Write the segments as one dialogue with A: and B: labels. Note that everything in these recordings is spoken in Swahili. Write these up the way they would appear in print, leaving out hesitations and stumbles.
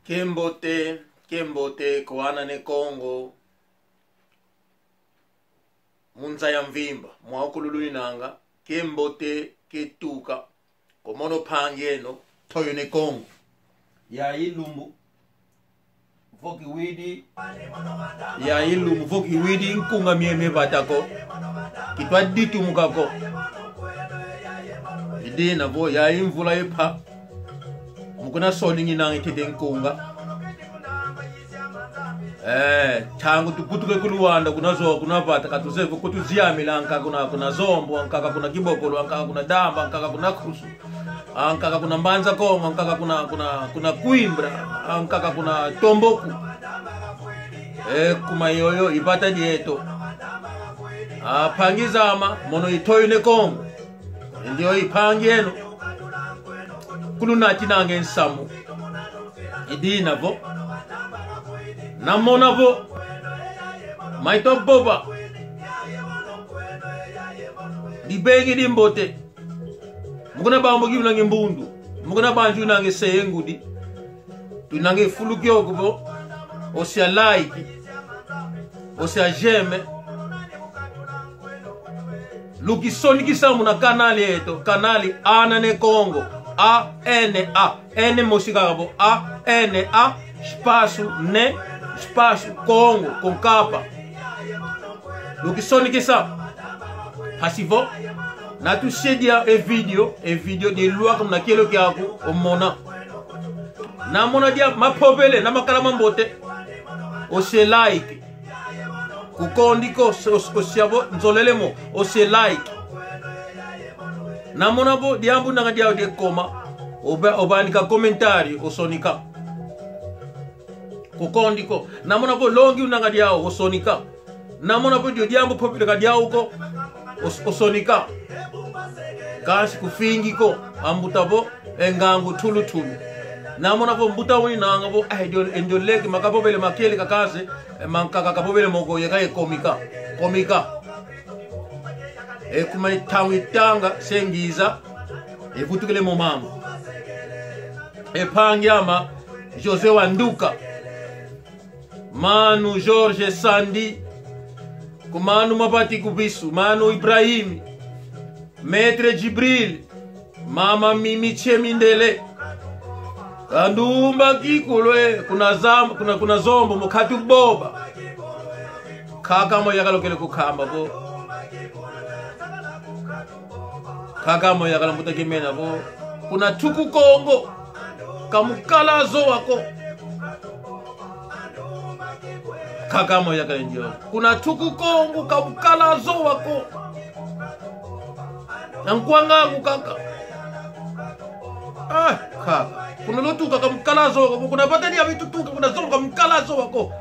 A: Kembote koana ne Kongo munza ya mvimba mwakululu nanga kembote ketuka komono pangeno toyo ne Kongo ya ilumbu voki widi nkunga mieme batako kitwa ditu mukako idina vo ya imvula yepa mukuna soningi nangi tete nkunga tangu tuputuke kuluwanda kuna vata katuzevu kutuziyamila nkaka kuna zombo nkaka kuna kibokolo nkaka kuna damba nkaka kuna kusu nkaka kuna mbanza kongo nkaka kuna kuimbra nkaka kuna tomboku kuma yoyo ipata dieto pangizama mono itoyo ne Kongo ndio ipangeno kuluna chinange nsamu idina vo namona vo maito boba dibegi dimbote mukuna bambo kibunange mbundu mukuna banju nange seyengudi tunange fulukyo kubo osia like osia j'aime lukisoni kisamu na kanali yeto kanali ana ne Kongo N mosikabo ANA espaço ne espaço Kongo com capa lukisoni kisa hasivo na tu sedia e video de loi comme na kelo kyako omona na mona dia mapobele na makala mambote o se like kukondiko osiabo nzolelemo o se like na mona bo diambu na dia de koma obanika commentari o sonika kukondiko na mona bo longi unanga dia o sonika na mona bo diambu popile ka dia uko o sonika kasi kufingiko ambutabo engangu tulu namona vo mbuta wini nanga vo ndio leki makapobele makele kakase mankaka kapobele moko yeka komika kuma tanga sengiza vutukele momama pangyama Jose Wanduka Manu George Sandi kumanu mapati kubisu Manu Ibrahim Maître Jibril Mama Mimi Chemindele Kandumba kikulwe kuna zombo mukatu boba kaka mo yakalo kele kukamba bo kaka mo yakalo mutakimena bo kuna tuku Kongo kamukalazo wako kaka mo yakalo ndio kuna tuku Kongo kamukalazo wako nankwanga kaka kaka kuna lotuka kamkalazo wako kuna batani ya vitutuka kuna zonga kamkalazo wako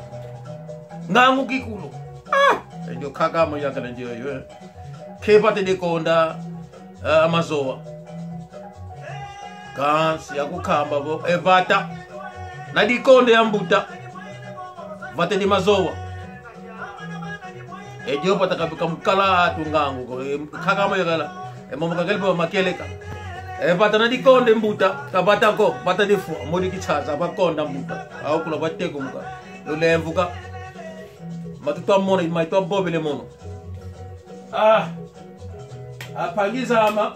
A: ngangu kikulo ndio kaka mo yakala ndio yo kepate de konda amazoa kansi yakukamba bo evata na dikonde ya mbuta vate di mazoa ndio pata kamkala tungangu kaka mo yakala momo kakalpa makeleka bata na dikonde mbuta kabata ko bata difu modi kichaza bakonda mbuta au kula bateko muka lolemvuka matutwa mona maitwa bobele mono apangiza ama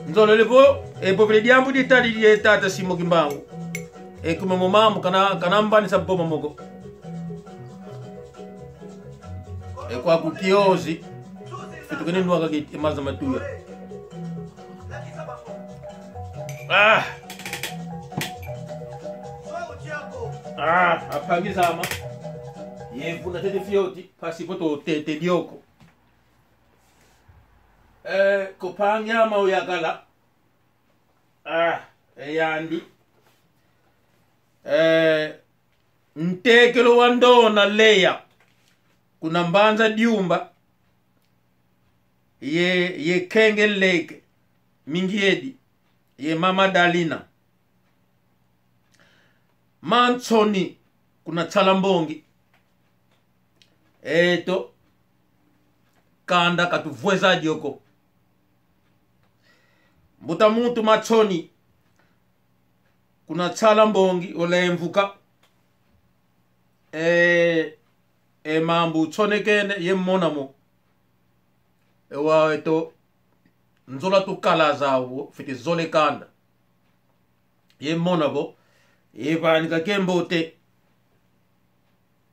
A: nzolelevo bobele diambu ditali die tata simo kimbangu kuma momamu kana mbani sa boma mogo kwa kukiozi fitukene nwaka ki maza matuya apangiza ama yevuna tete fioti pasipoto tete dioko kopangama uyakala yandi ntekelo wandona leya kuna mbanza diumba ye kenge lake mingiedi ye mama Dalina Manchoni kuna Chalambongi eto kanda katuvweza dioko mbuta muntu Machoni kuna tsala mbongi olemvuka mambu tsonekene ye monamo ewa eto nzola tukala zawo fiti zole kanda ye monabo evanika kembote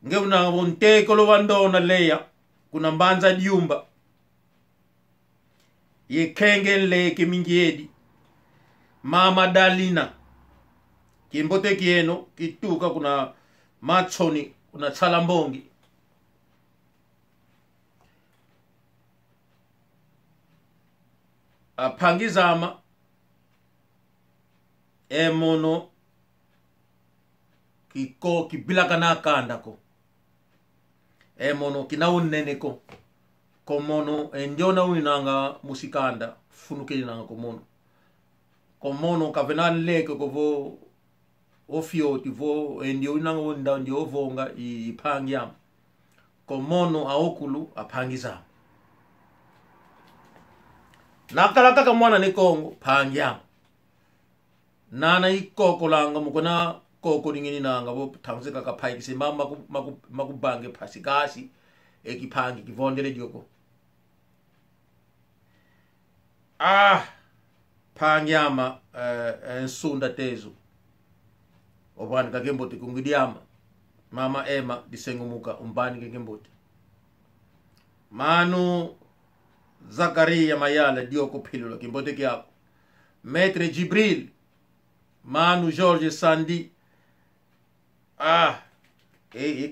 A: ngeuna wonteko lo wandona leya kuna mbanza diumba ye kengen leke mingiedi mama dalina kimbote kieno kituka kuna matsoni kuna tsala mbongi apangizama emono kiko kibilaka na kandako emono kina uneneko komono enjona winanga musikanda funukeli nanga komono kavena leke kovo ofioti vo endio winanga wonda ndio vonga ipangyam komono aokulu apangizama nakala kaka mwana ni Kongo pangyam nana ikoko langa mukona koko ningini nanga bo tamzeka kapai kisimba makubange pasikasi ekipangi kivondele dioko pangyama ensunda tezo obani kakembote kungidiama mama Emma disengumuka umbani kakembote manu Zakaria Mayala dioko pilula kimbote kyako Maître Jibril manu George Sandi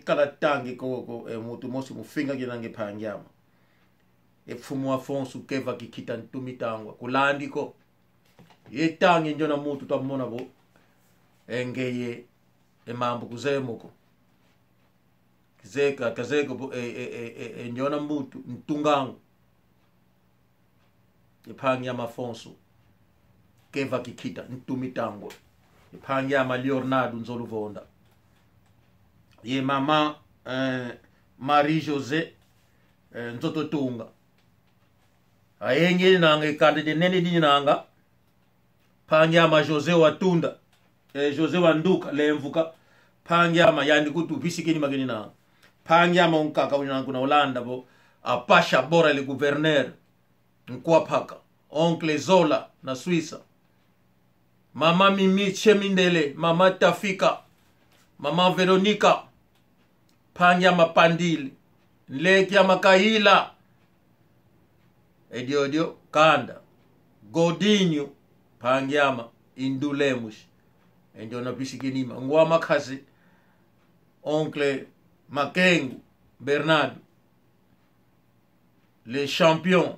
A: kala tangi ko mutu mosi mufinga kinange pangyama fumu Afonso keva kikita ntumitangwa kulandiko yetangi njona mutu tamona bo engeye mambo kuzemuko kazeka bo njona mutu ntungangu pangyama Afonso keva kikita ntumitangwa pangyama Leonardo nzoluvonda ye mama Marie José nzoto tunga ayenge nanga kande de nene di nanga pangyama José watunda José wanduka lemvuka pangyama yandi kutu bisikini mageni na pangyama unkaka unanga kuna Holanda bo apasha bora le gouverneur nkwa paka oncle Zola na Suisse mama Mimi Chemindele mama Tafika mama Veronica pangyama Pandili Leki ya Makahila Ediodio Kanda Godinho pangyama Indulemush endio na bisikinima ngwa makasi oncle Makengu Bernardo les champions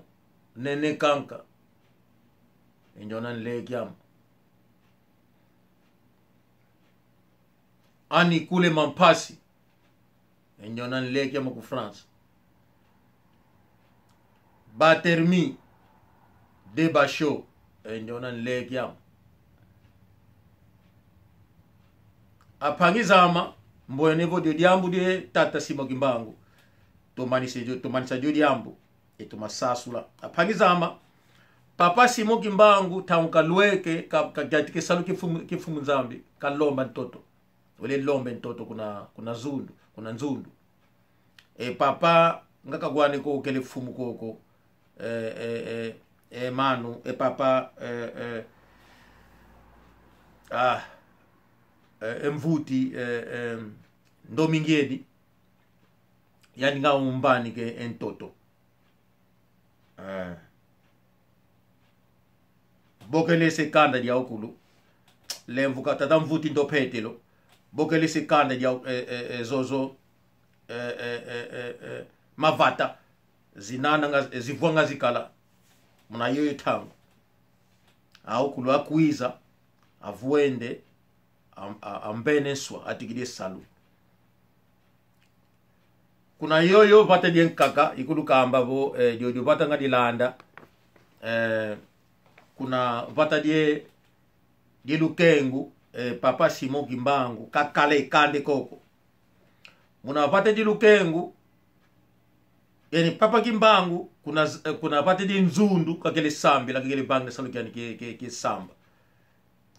A: Nene Kanka endio na Leki yama Ani Kule Mampasi endio na Leki yama ku France Batermi de Basho endio na Leki yama apangizama mboyenevo dio diambu de tata simo kimbangu tomanisa dio diambu etumasasula apangizama papa simo kimbangu taunkalweke kagatike salu kifumu nzambi kalomba ntoto ole lombe ntoto kuna zundu kuna nzundu papa ngaka gwane ko kele fumu koko manu papa mvuti ndomingedi yani nga umbani ke entoto bokele se kanda dia okulu lemvuka tata mvuti ndopetelo bokele se kanda dia zozo mavata zinana zivonga zikala muna yoyo tango okulu akuiza avuende ambeneswa atikide salu kuna yoyo vata dien kaka ikulu kamba bo dio vata ngadilanda kuna vata die lukengu papa Simo Kimbangu kakale kande koko muna vata di lukengu yani papa Kimbangu kuna vata di nzundu kakele sambi la kakele banga salu kiani ke samba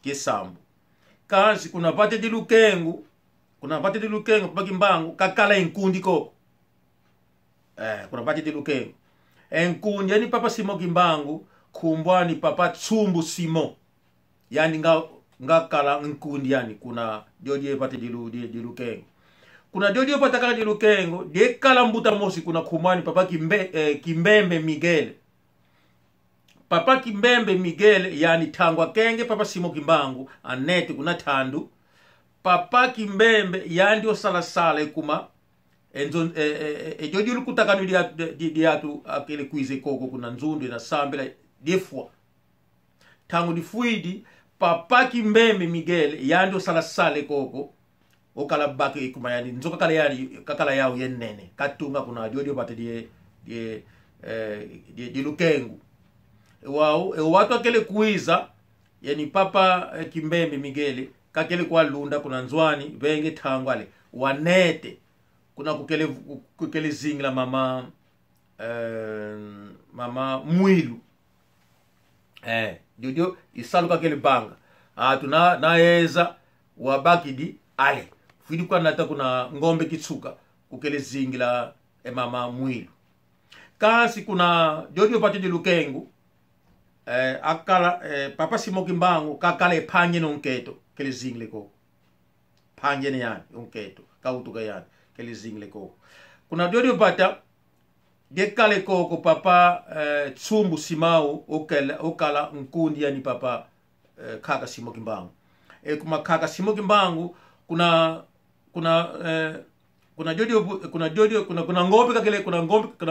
A: ke sambu Kasi kuna pate di lukengu papa Kimbangu kakala enkundi koko. Kuna pate di lukengu. Enkundi yani papa Simo Kimbangu kumbwani papa Tsumbu Simo. Yani nga kala enkundi yani kuna diodie pate di lukengu. Kuna diodie pate kala di lukengu die kala mbuta mosi kuna kumbwani papa Kimbembe Miguel. Papa Kimbembe Miguel yani tangwa kenge papa Simo Kimbangu anete kuna tandu. Papa Kimbembe yani osala kuma enzo jodi lukutaka ndi atu akele kuize koko kuna nzundu na sambela defwa tangu difuidi papa Kimbembe Miguel yani osala koko okala baki kuma yani nzoka kala yani kakala yao yenene katunga kuna jodi opate die lukengu wao watu akele kuiza yani papa Kimbembe Miguel kakele kwa lunda kuna nzwani venge tangwale wanete kuna kukele zingla mama Mwilu jojo isalu kakele banga tuna naeza wabakidi ale fidi kwa nata kuna ngombe kitsuka kukele zingla mama Mwilu kasi kuna jojo pati di lukengu akala papa Simo Kimbangu kakale panye nonketo kele zingle ko panje ne yani onketo kautuka yani kele zingle ko kuna dodio pata de kale ko papa Tsumbu Simau okala nkundi yani papa kaka Simo Kimbangu kuma kaka Simo Kimbangu kuna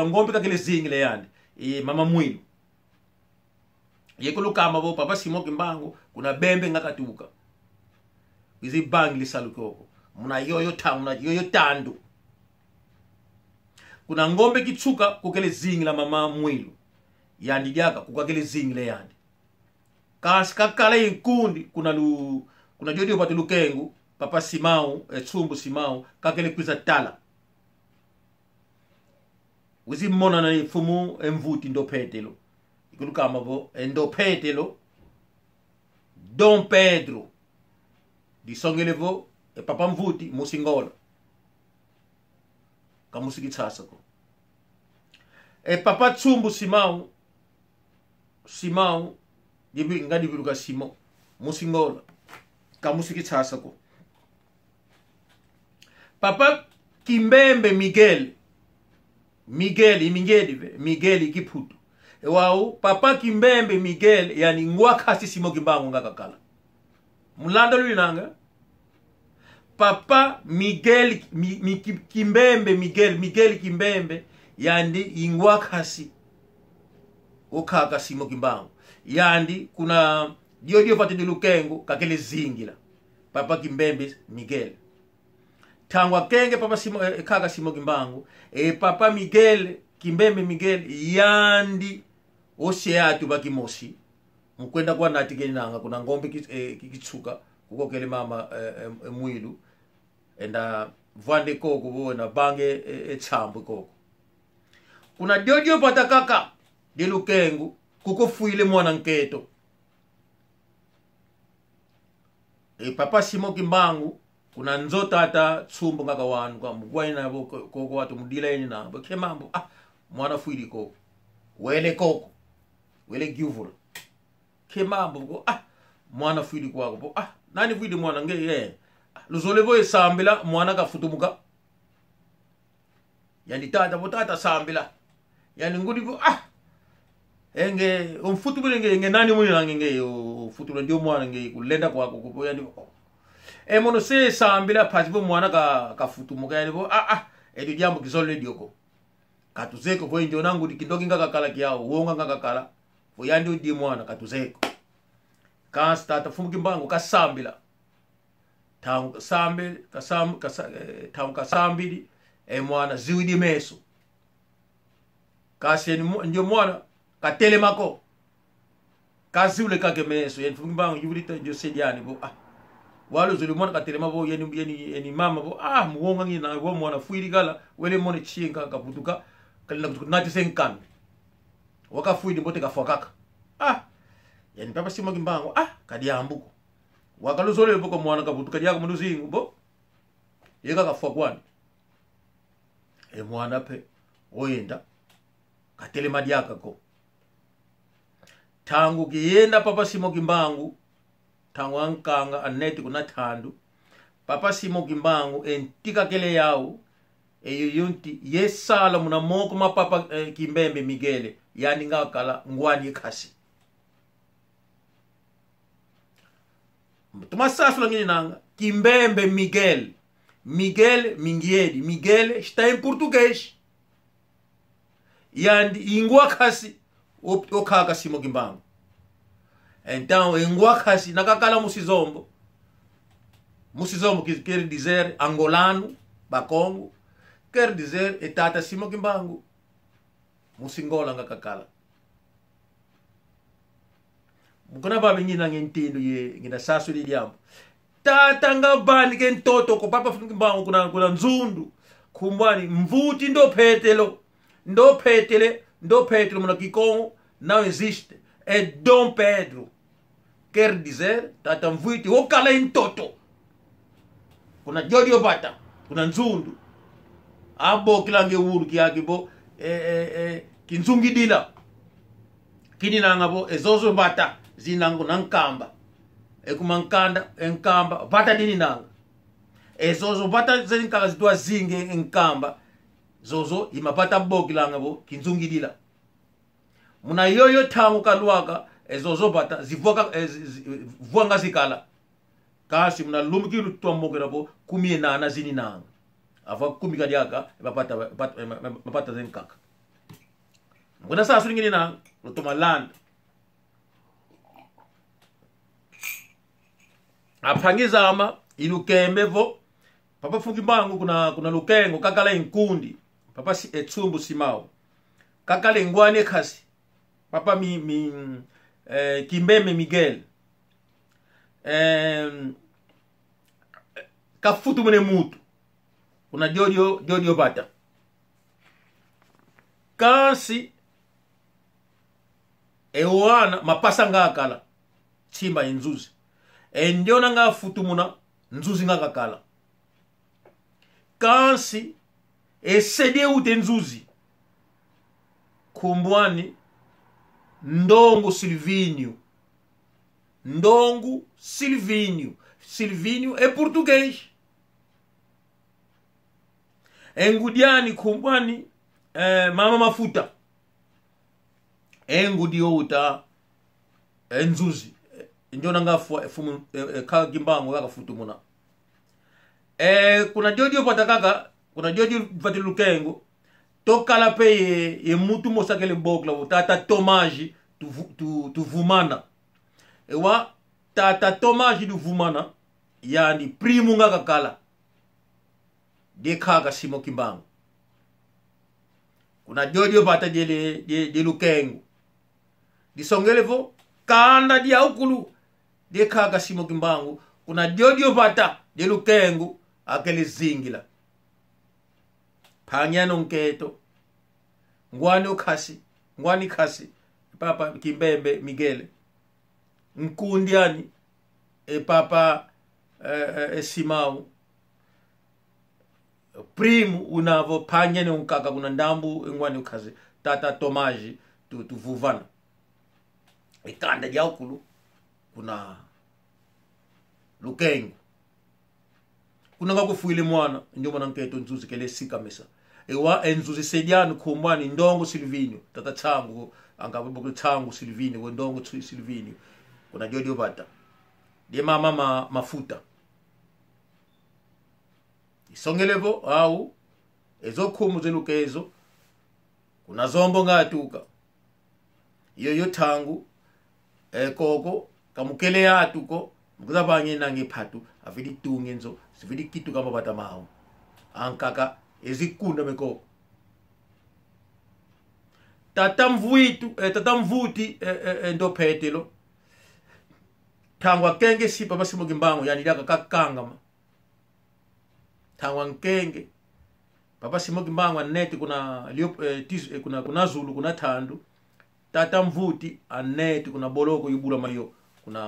A: ngombe kakele zingle yani mama Mwilu yekuluka mabo papa Simo Kimbangu kuna bembe ngakatuka izi bangi lisalukoko muna yoyo tandu kuna ngombe kitsuka kukele zingi la mama Mwilu yandi jaka kukakele zingi le yandi kasi kakala inkundi kuna jodi opate lukengu papa Simau Tsumbu Simau kakele kwiza tala wizi mona na fumu emvuti ndopetelo ikuluka mabo endopetelo Don Pedro di songelevo papa mvuti musingola kamusiki tsasako papa Tsumbu Simau dibi ngadi biluka Simo musingola kamusiki tsasako papa Kimbembe Miguel ikiputu wao papa Kimbembe Miguel yani ngwakasi Simo Kimbangu ngakakala mulanda lulinanga papa Kimbembe Miguel Kimbembe yandi ingwakasi okaka Simo Kimbangu yandi kuna dio pate de lukengo kakele zingila papa Kimbembe Miguel tangwa kenge papa kaka Simo Kimbangu papa Kimbembe Miguel yandi oseatu bakimosi mkwenda kwa natikeni nanga kuna ngombe kitsuka kukokele mama Mwilu enda vande koko bona bange etsambu koko kuna jojo pata kaka de lukengu kukofuile mwana nketo papa Simo Kimbangu kuna nzota ata Tsumbu ngaka wanu kwa mgwaina koko watu mudila yeni na bakemambo mwana fuili koko wele gyuvula kemambo ko mwana fuili kwako nani fuili mwana nge luzolevo esambila mwana kafutumuka yani tata sambila yani ngudi enge umfutumule nge nani muni nge ufutula ndio mwana nge kulenda kwako kupo yani mono se sambila pasipo mwana kafutumuka yani edu jambo kizole dioko katuzeko kwa ndio nangu dikindoki ngakakala kiao wonga ngakakala yandi udi mwana katuzeko kasta tafumu Kimbangu kasambila tangu kasambili mwana ziwidi meso kasi ndio mwana katelemako kaziule kake meso yani Kimbangu yulita ndio sediani bo walo zulu mwana katelema bo yani mama bo muonga ngina bo mwana fuiri gala wele mone chinga kaputuka kalina kutunati senkan waka fuidi bote kafokaka yani papa Simo Kimbangu kadiambuko wakaluzole boko mwana kabutuka yako munduzingu bo yeka kafwa kwani mwana pe oyenda katelema dyaka ko tangu kiyenda papa Simo Kimbangu tangu ankanga aneti kuna thandu papa Simo Kimbangu entika kele yao eyo yunti yesala muna moko mapapa Kimbembe Migele yani ngakala ngwani kasi tumasasu langini nanga Kimbembe Miguel Mingiedi Miguel está em português yandi ingwa kasi okaka Simo Kimbangu então ingwa kasi nakakala musizombo quer dizer angolano bakongo quer dizer etata Simo Kimbangu musingola ngakakala mukona babe nyina ngentindo ye ngina sasu lilyambo tata ngabani ke ntoto ko papa Kimbangu kuna nzundu kumbwani mvuti ndo petele muna Kikongo não existe é Dom Pedro quer dizer tata mvuti okala ntoto kuna Jodio Bata kuna nzundu abo kilange uru kiakibo kinzungidila kini nangabo ezozo bata zinangu nankamba ekumankanda enkamba bata dini nanga ezozo bata zinkaga zitwa zinge enkamba zozo imapata bokilanga bo kinzungidila muna yoyo tangu kalwaka ezozo bata zivuanga zikala kasi muna lumkilu twamogera bo kumie nana zini nanga ava kumika diaka mapata zenkaka muna sa suringini nanga lutoma land apangiza ama ilukembevo papa Kimbangu kuna lukengo kakala inkundi papa Etsumbu Simao kakala ngwane kasi papa Kimbembe Miguel kafutu mune mutu kuna Jodio Bata kasi ewana mapasa ngakala chimba inzuzi endiona nga futu muna nzuzi ngakakala kansi esede ute nzuzi kumbwani Ndongo Silvinho é português engudiani kumbwani mama mafuta engudio uta nzuzi ndiona ngafua ka Kimbangu kaka futu muna kuna Jodio Patakaka kuna Jodio Vatilukengo tokala pe ye mutu mosakele bokla tata Tomaji tu vumana ewa tata Tomaji du vumana yani primu ngakakala de kaka Simo Kimbangu kuna Jodio Bata de Lukengo disongelevo kanda dia ukulu de kaka Simo Kimbangu kuna Jodio Bata de Lukengo akele zingila panyano nketo ngwani kasi papa Kimbembe Miguel nkundiani papa Simao primu unavo panyano nkaka kuna ndambu ngwani kasi tata Tomaji tu vuvana ikanda dia ukulu kuna Lukengo kuna ngakufuile mwana ndio mwana nketo nzuzi kele sika mesa ewa enzuzi sediano kumbwani Ndongo Silvinho tata changu angabo changu Silvinho Ndongo Silvinho kuna Jodio Bata de mama mafuta isongelevo au ezokumu zelukezo kuna zombo ngatuka iyo tangu koko kamukele atuko mukuzabanye nange phatu avidi tungenzo sividi kitu kama bata maho ankaka ezikunda meko tata mvuti ndo petelo tangwa kenge si papa Simo Kimbangu yani daka kakanga tangwa nkenge papa Simo Kimbangu aneti kuna Zulu kuna Thandu tata mvuti aneti kuna Boloko yubula mayo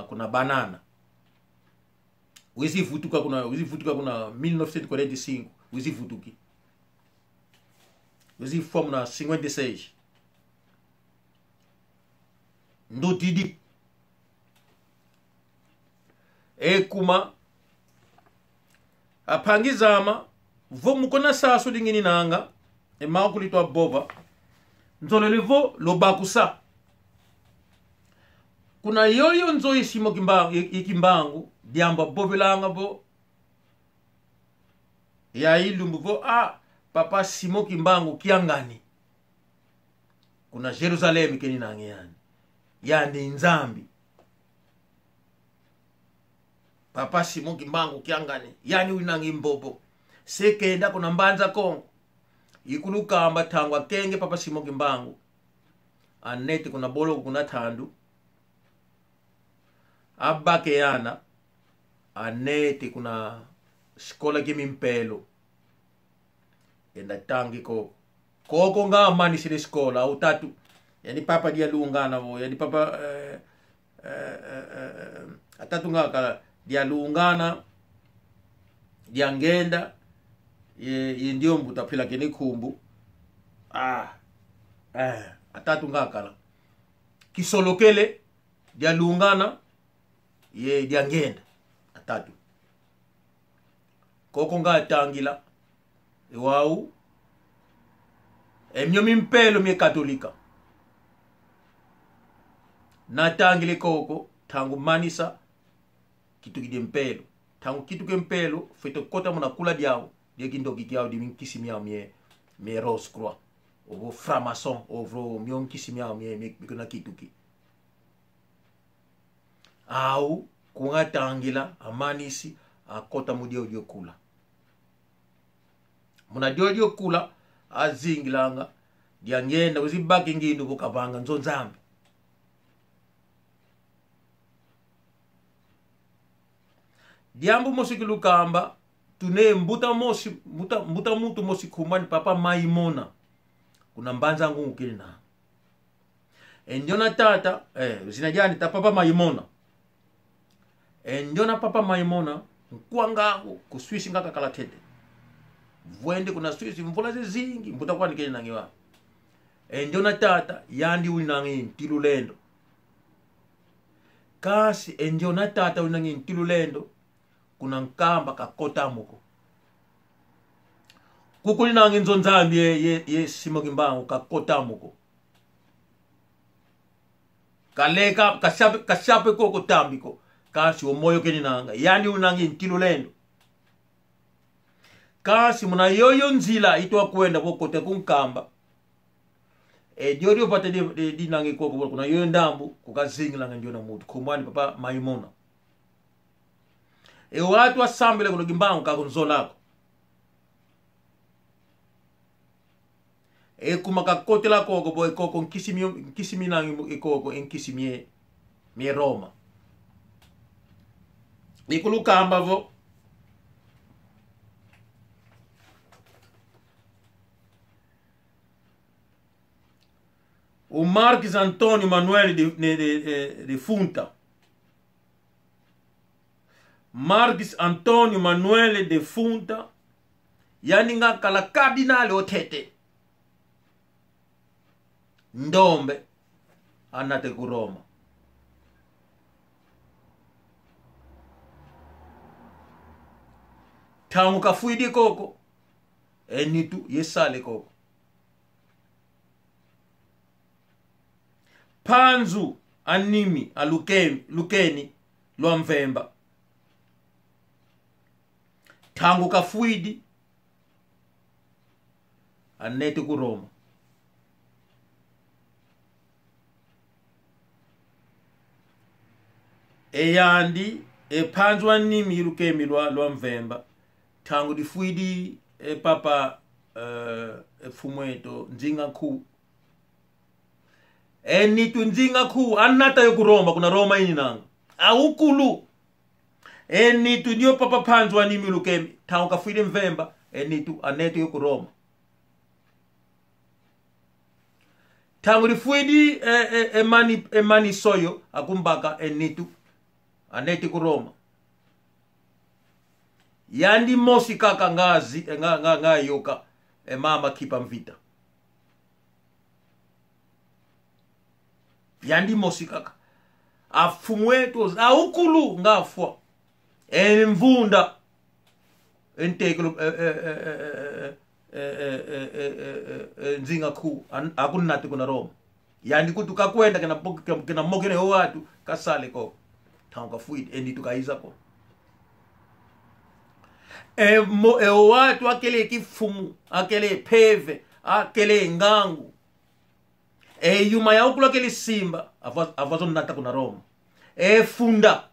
A: kuna banana Wizivutuka kuna 1945 wizivutuki. Wizifomu na 56. Ndo didi. Kuma apangizama vo mukona saso dingini nanga makulitwa boba nzolelevo lobakusa kuna yoyo nzo isimo ikimbangu diamba bobelanga bo ya ilumbu vo papa simo kimbangu kiangani kuna Jerusalem keni nange yani nzambi papa simo kimbangu kiangani yani winangi mbobo sekenda kuna mbanza kongo ikulukamba tangwa kenge papa simo kimbangu anete kuna bolo kuna tandu abake yana anete kuna skola kimimpelo enda tangi koko nga amani sile skola au tatu yani papa dia luungana vo yani papa atatu nga kala dia luungana dia ngenda ye ndio mbutapila kene kumbu atatu nga kala kisolokele dia luungana ye dia ngenda atatu koko nga tangila wau emnyomi mpelo mie katolika natangile koko tangu manisa kitu kide mpelo tangu kitu ke mpelo feto kota muna kula diao die kindo kikiao di minkisi miao mie Rose Croix ovo framason ovo mion kisi miao mie kuna kitu ki au kungatangila amanisi akota mudio dio kula muna dio kula azingilanga diangenda uzibaki ngindu bukabanga nzonzambi diambu mosikilukamba tune mbuta mutu mosikumani papa Maimona kuna mbanza ngungu kilina enjona tata zinajani ta papa Maimona enjona papa Maimona nkuangangu kuswishi ngaka kalatete vuende kuna swishi mvula zingi mbuta kwa nikeli nangiwa enjona tata yandi ulinangi ntilulendo kasi enjona tata ulinangi ntilulendo kuna nkamba kakota muko kukulinangi nzonzambi ye simo kimbangu kakota muko kaleka kashape koko tambiko kasi omoyo keninanga yani unangi ntilulendo kasi muna yoyo nzila itwa kwenda kokote kunkamba diodio pate di nangi koko kuna yoyo ndambu kukazingilanga ndio na mutu kumwani papa Maimona watu wasambile kuno kimbangu kakunzolako kuma kakotela koko boy koko nkisimi nangi koko nkisimi mie Roma ikulukamba vo o Marques Antônio Manuel de Funta Marques Antônio Manuel de Funta yani nga kala kardinali otete ndombe anate ku Roma tangu kafuidi koko enitu yesale koko Panzu animi alukeni lwa mvemba tangu kafuidi anete ku Roma eyandi Panzu animi lukemi lwa mvemba tangu difuidi papa fumweto nzinga ku enitu nzinga ku anata yo ku Roma kuna Roma ininanga awukulu enitu ndio papa Panzu animi lukemi tangu kafuidi mvemba enitu anete yo ku Roma tangu difuidi emani soyo akumbaka enitu anete ku Roma yandi mosi kaka ngazi nga yoka mama kipa mvita yandi mosi kaka afumweto aukulu ngafwa mvunda entekelo nzinga ku akunati kuna Roma yandi kutuka kwenda kena mogene watu kasale ko tanga fuid endi tukaiza ko watu akele kifumu akele peve akele ngangu yuma ya ukulu akele simba avazo nata kuna Roma funda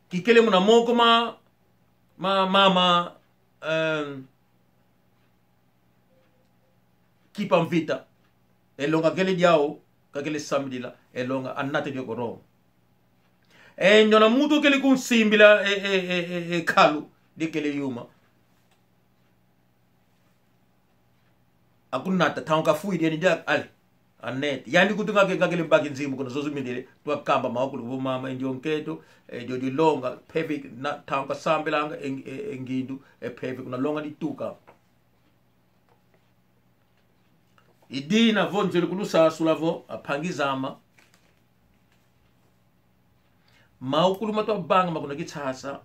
A: kikele muna moko mama kipa mvita elonga kele diao kakele samdila elonga anate dioko Roma njona mutu kele kunsimbila kalu dikele yuma akunata tanga fuidi yani jak ale anet yani kutunga kele bagi nzimu kuna zozo mindele twa kamba maokulu bo mama ndionketo jodi longa pevi na tanga sambelanga engindu pevi kuna longa dituka idina vonjele kulusa sulavo apangizama maukulu matwa banga makuna kitasa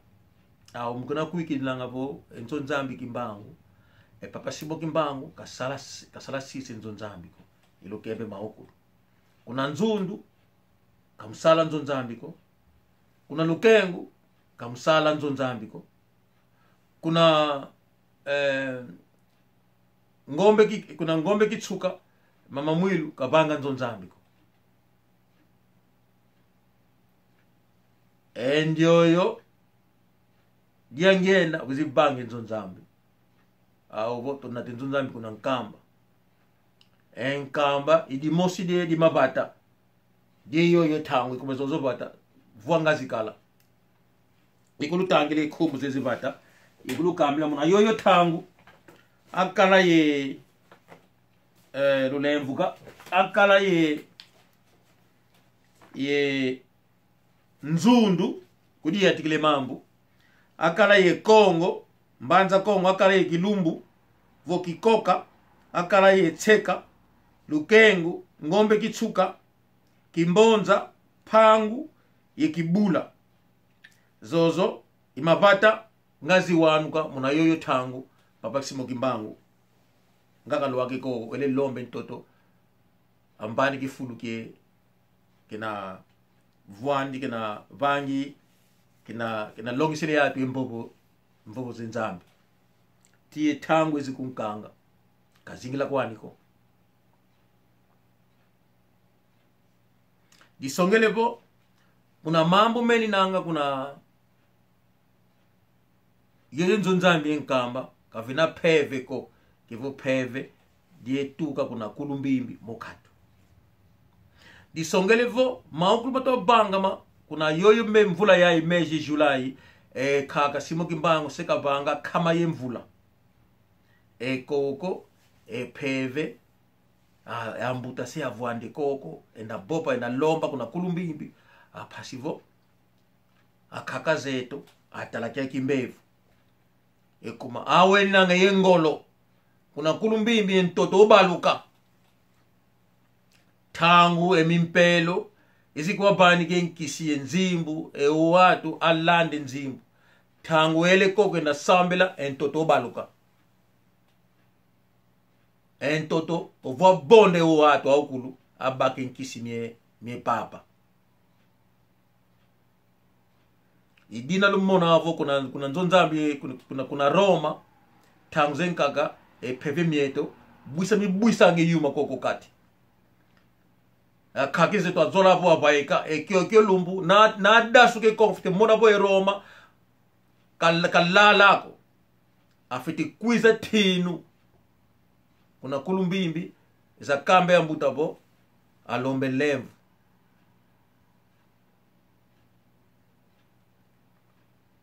A: au mkuna kuikilanga vo nzonzambi kimbangu papa sibo kimbangu kasala sisi nzonzambi ko ilo kebe maukulu kuna nzundu kamsala nzonzambi ko kuna lukengu kamsala nzonzambi ko kuna ngombe kitsuka mama mwilu kabanga nzonzambi ko endyoyo diangena kuzibange nzonzambi au voto na nzonzambi kuna nkamba idi mosi de di mabata diyo yo tangwe kumezozo bata vuanga zikala ikulu tangile kumu zezibata ikulu kamila muna yoyo tangu akala ye lulemvuka akala ye nzundu kudi yatikile mambu akala ye Kongo mbanza Kongo akala ye kilumbu vokikoka akala ye tseka lukengu ngombe kitsuka kimbonza pangu ye kibula zozo imapata ngazi wanuka muna yoyo tangu papa simo kimbangu ngaka lwake ko ele lombe ntoto ambani kifulu kina vuandi kina vangi kina longisele yatu mbobo zenzambi tiye tangu ezikunkanga kazingila kwaniko disongelepo kuna mambo meni nanga kuna yeye nzonzambi nkamba kavina peve ko kivo peve dietuka kuna kulumbimbi mokatu disongelevo maukulu bato bangama kuna yoyo mvula ya imeji Julai kaka simo kimbangu seka banga kama ye mvula koko peve ambuta se avwande koko enda bopa enda lomba kuna kulumbimbi apasivo akaka zeto atalakia kimbevu kuma awe nanga yengolo kuna kulumbimbi ntoto obaluka tangu emimpelo izikuwa bani kenkisi nzimbu watu alande nzimbu tangu ele koko na sambela entoto obaluka entoto ovwa bonde watu aukulu abake nkisi mie papa idina lumona avo kuna nzonzambi kuna Roma tangu zenkaka peve mieto buisa nge yuma koko kati kakize to azola vo abaika kyo lumbu na dasu ke konfite mona vo Roma kalala ko afiti kwiza tinu kuna kulumbimbi za kambe ya mbutabo alombe lemvu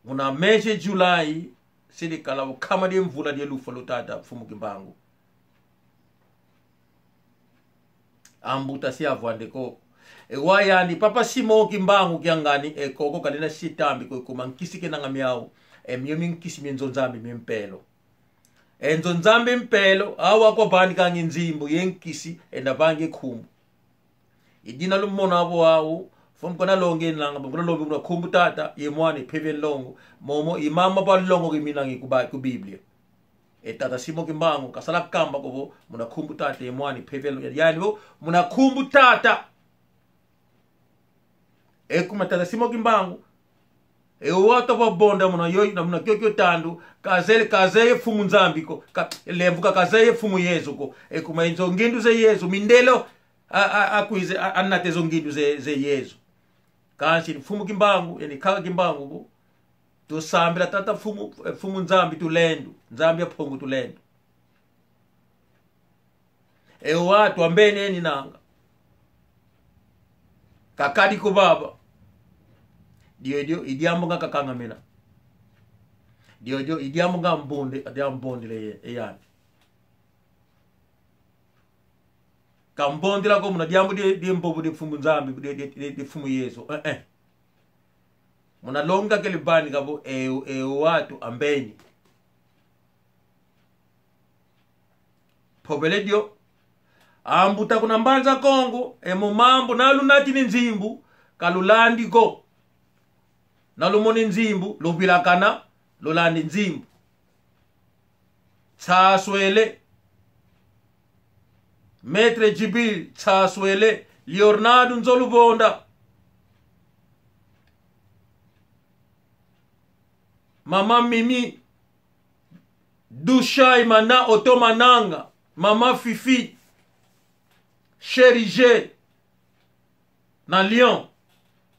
A: muna meje Julai sili kala kama die mvula die lufa lutata fumu kimbangu ambuta si avwande ko wayani papa simo kimbangu kiangani koko kalina sitambi ko kuma nkisike nanga miao Myomi nkisi mienzo nzambi mimpelo. Enzo nzambi mpelo awa kwa bani kangi nzimbu yenkisi enda bangi kumbu. Idina lumona abo awu fom kona longe nanga bona longe kuna kumbu tata yemwani peven longo momo imama ba longo kiminangi ku Biblia. Tata simo kimbangu kasala kamba kobo muna kumbu tata yemwani peven longo yani bo muna kumbu tata kuma tata simo kimbangu wata ba bonda muna yoy na muna kyokyo tandu kazeye fumu nzambi ko lemvuka kazeye fumu Yesu ko kuma inzo ngindu ze Yesu mindelo akuize anatezo ngindu ze Yesu kanshi fumu kimbangu yani kaka kimbangu ko to sambira tata fumu nzambi tulendu nzambi aphongo tulendu watu ambene ni nanga kakadi ko baba dio idiambo nga kakanga mena dio idiambo nga mbonde le yani kambondi la ko muna diambo de mbobo de fumu nzambi de fumu Yesu muna longa kele bani kabo watu ambeni pobele dio ambuta kuna mbanza Kongo mumambo nalunati ni nzimbu kalulandi go nalumoni nzimbu lobilakana lolandi nzimbu tsaswele Maître Jibil tsaswele Leonardo Nzolubonda Mama Mimi Dushai Mana Otomananga Mama Fifi Cherige na Lyon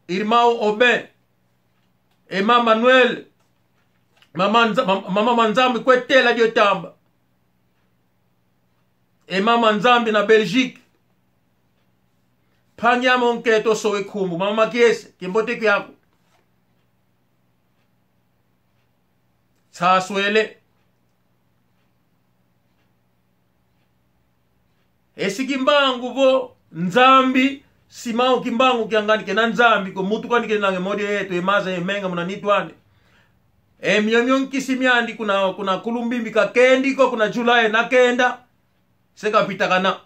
A: Irmao Oben Emma Manuel Mama Manzambi kwetela diotamba Emma Manzambi na Belgique Panya monketo sowe kumbu Mama Kiese kimbote kyako Tsaswele Kimbangu vo nzambi simao kimbangu kiangani kena nzambi ko mutu kwani kena ngemodi yetu emaza emenga muna nitwane myomyo nkisimiandi kuna kulumbimbi ka kendi ko kuna Julai na kenda seka pitakana